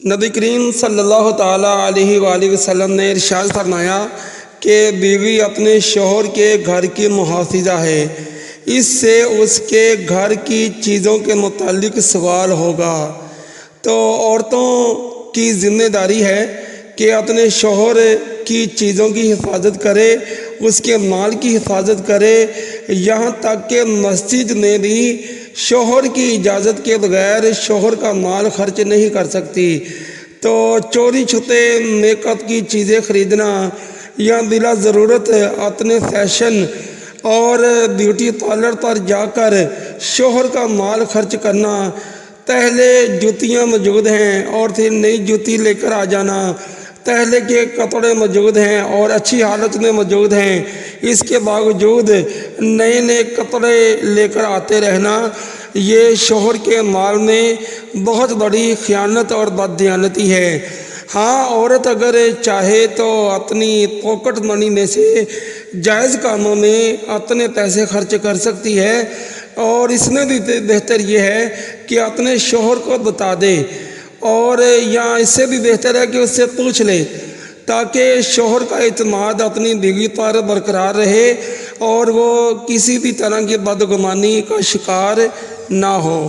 نبی کریم صلی اللہ تعالیٰ علیہ وآلہ وسلم نے ارشاد فرمایا کہ بیوی اپنے شوہر کے گھر کی محافظہ ہے، اس سے اس کے گھر کی چیزوں کے متعلق سوال ہوگا۔ تو عورتوں کی ذمہ داری ہے کہ اپنے شوہر کی چیزوں کی حفاظت کرے، اس کے مال کی حفاظت کرے، یہاں تک کہ مسجد میں بھی شوہر کی اجازت کے بغیر شوہر کا مال خرچ نہیں کر سکتی۔ تو چوری چھپے میک اپ کی چیزیں خریدنا یا بلا ضرورت اپنے فیشن اور بیوٹی پارلر پر جا کر شوہر کا مال خرچ کرنا، پہلے جوتیاں موجود ہیں اور پھر نئی جوتی لے کر آ جانا، پہلے کے کپڑے موجود ہیں اور اچھی حالت میں موجود ہیں، اس کے باوجود نئے نئے کپڑے لے کر آتے رہنا، یہ شوہر کے مال میں بہت بڑی خیانت اور بددیانتی ہے۔ ہاں، عورت اگر چاہے تو اپنی پاکٹ منی میں سے جائز کاموں میں اپنے پیسے خرچ کر سکتی ہے، اور اس میں بھی بہتر یہ ہے کہ اپنے شوہر کو بتا دے، اور یا اس سے بھی بہتر ہے کہ اس سے پوچھ لے، تاکہ شوہر کا اعتماد اپنی بیوی پر برقرار رہے اور وہ کسی بھی طرح کی بدگمانی کا شکار نہ ہو۔